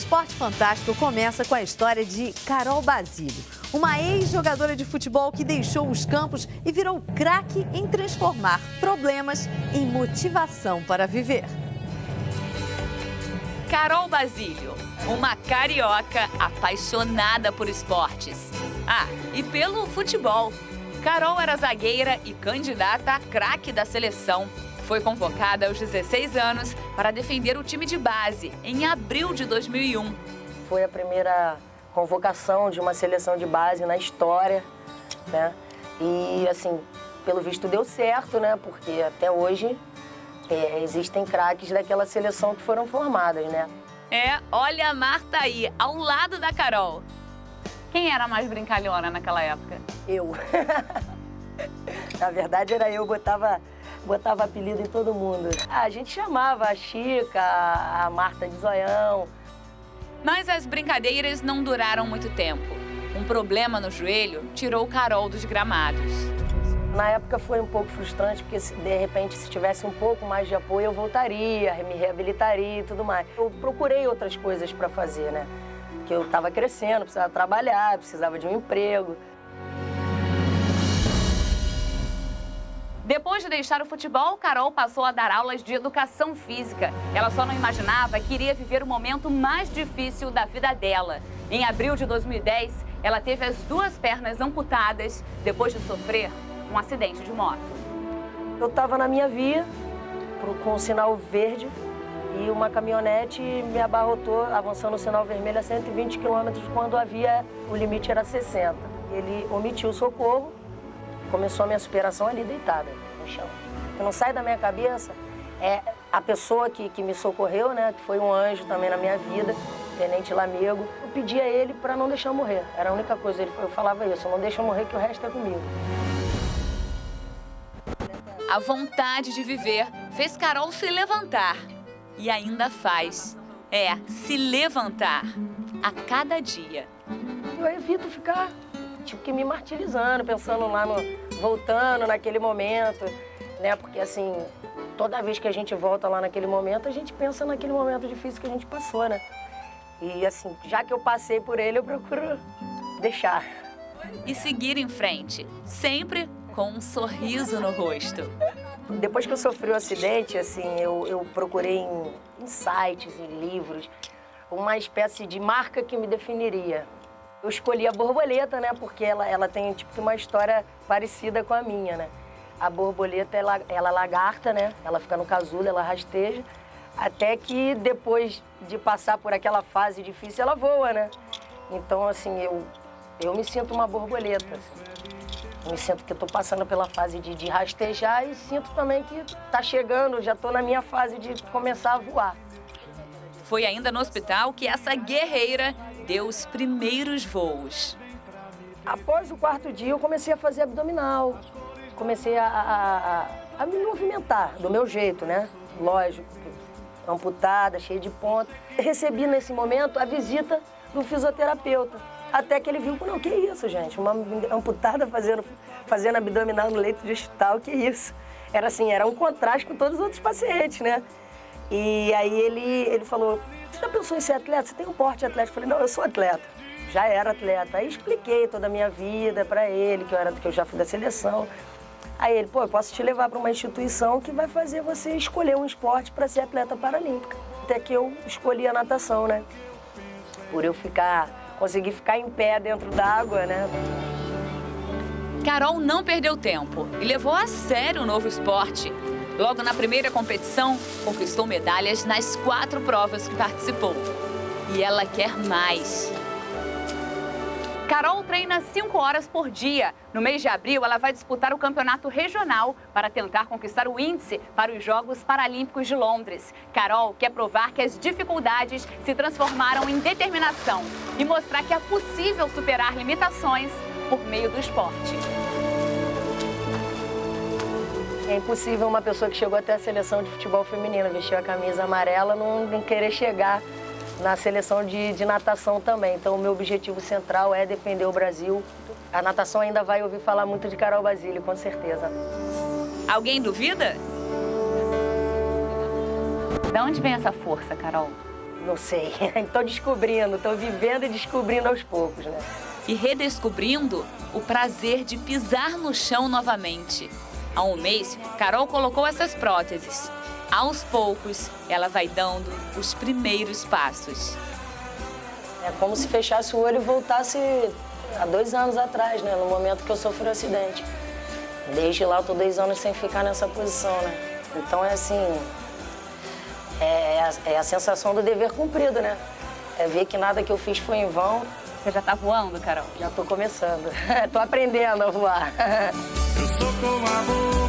Esporte Fantástico começa com a história de Carol Basílio, uma ex-jogadora de futebol que deixou os campos e virou craque em transformar problemas em motivação para viver. Carol Basílio, uma carioca apaixonada por esportes. E pelo futebol. Carol era zagueira e candidata a craque da seleção. Foi convocada aos 16 anos para defender o time de base, em abril de 2001. Foi a primeira convocação de uma seleção de base na história, né? E, assim, pelo visto deu certo, né? Porque até hoje existem craques daquela seleção que foram formadas, né? Olha a Marta aí, ao lado da Carol. Quem era mais brincalhona naquela época? Eu. Na verdade, era eu, botava apelido em todo mundo. A gente chamava a Chica, a Marta de Zoião. Mas as brincadeiras não duraram muito tempo. Um problema no joelho tirou Carol dos gramados. Na época foi um pouco frustrante, porque de repente, se tivesse um pouco mais de apoio, eu voltaria, me reabilitaria e tudo mais. Eu procurei outras coisas para fazer, né? Porque eu estava crescendo, precisava trabalhar, precisava de um emprego. Depois de deixar o futebol, Carol passou a dar aulas de educação física. Ela só não imaginava que iria viver o momento mais difícil da vida dela. Em abril de 2010, ela teve as 2 pernas amputadas depois de sofrer um acidente de moto. Eu estava na minha via, com o sinal verde, e uma caminhonete me abarrotou, avançando o sinal vermelho a 120 km, quando o limite era 60. Ele omitiu o socorro. Começou a minha superação ali deitada no chão. O que não sai da minha cabeça é a pessoa que me socorreu, né? Que foi um anjo também na minha vida, Tenente Lamego. Eu pedi a ele para não deixar eu morrer. Era a única coisa. Eu falava isso, não deixa eu morrer que o resto é comigo. A vontade de viver fez Carol se levantar. E ainda faz. Se levantar a cada dia. Eu evito ficar que me martirizando, pensando lá voltando naquele momento, né? Porque assim, toda vez que a gente volta lá naquele momento, a gente pensa naquele momento difícil que a gente passou, né? E assim, já que eu passei por ele, eu procuro deixar. E seguir em frente, sempre com um sorriso no rosto. Depois que eu sofri o acidente, assim, eu procurei em sites, em livros, uma espécie de marca que me definiria. Eu escolhi a borboleta, né? Porque ela tem tipo uma história parecida com a minha, né? A borboleta, ela é lagarta, né? Ela fica no casulo, ela rasteja, até que depois de passar por aquela fase difícil, ela voa, né? Então, assim, eu me sinto uma borboleta. Eu me sinto que eu tô passando pela fase de rastejar e sinto também que tá chegando, já tô na minha fase de começar a voar. Foi ainda no hospital que essa guerreira deu os primeiros voos. Após o 4º dia, eu comecei a fazer abdominal. Comecei a me movimentar do meu jeito, né? Lógico, amputada, cheia de ponta. Recebi nesse momento a visita do fisioterapeuta. Até que ele viu, não, que isso, gente? Uma amputada fazendo abdominal no leito de hospital, que isso? Era assim, era um contraste com todos os outros pacientes, né? E aí ele falou, você já pensou em ser atleta? Você tem um porte atlético? Eu falei, não, eu sou atleta. Já era atleta. Aí expliquei toda a minha vida para ele, que eu já fui da seleção. Aí ele, eu posso te levar para uma instituição que vai fazer você escolher um esporte para ser atleta paralímpica. Até que eu escolhi a natação, né? Por eu conseguir ficar em pé dentro d'água, né? Carol não perdeu tempo e levou a sério o novo esporte. Logo na primeira competição, conquistou medalhas nas 4 provas que participou. E ela quer mais. Carol treina 5 horas por dia. No mês de abril, ela vai disputar o campeonato regional para tentar conquistar o índice para os Jogos Paralímpicos de Londres. Carol quer provar que as dificuldades se transformaram em determinação e mostrar que é possível superar limitações por meio do esporte. É impossível uma pessoa que chegou até a seleção de futebol feminino, vestiu a camisa amarela, não querer chegar na seleção de natação também. Então, o meu objetivo central é defender o Brasil. A natação ainda vai ouvir falar muito de Carol Basílio, com certeza. Alguém duvida? De onde vem essa força, Carol? Não sei. Estou descobrindo, estou vivendo e descobrindo aos poucos, né? E redescobrindo o prazer de pisar no chão novamente. Há um mês, Carol colocou essas próteses. Aos poucos, ela vai dando os primeiros passos. É como se fechasse o olho e voltasse há 2 anos atrás, né? No momento que eu sofri o acidente. Desde lá, eu tô 2 anos sem ficar nessa posição, né? Então, é assim... É a sensação do dever cumprido, né? É ver que nada que eu fiz foi em vão. Você já tá voando, Carol? Já tô começando. Tô aprendendo a voar. Eu sou como amor.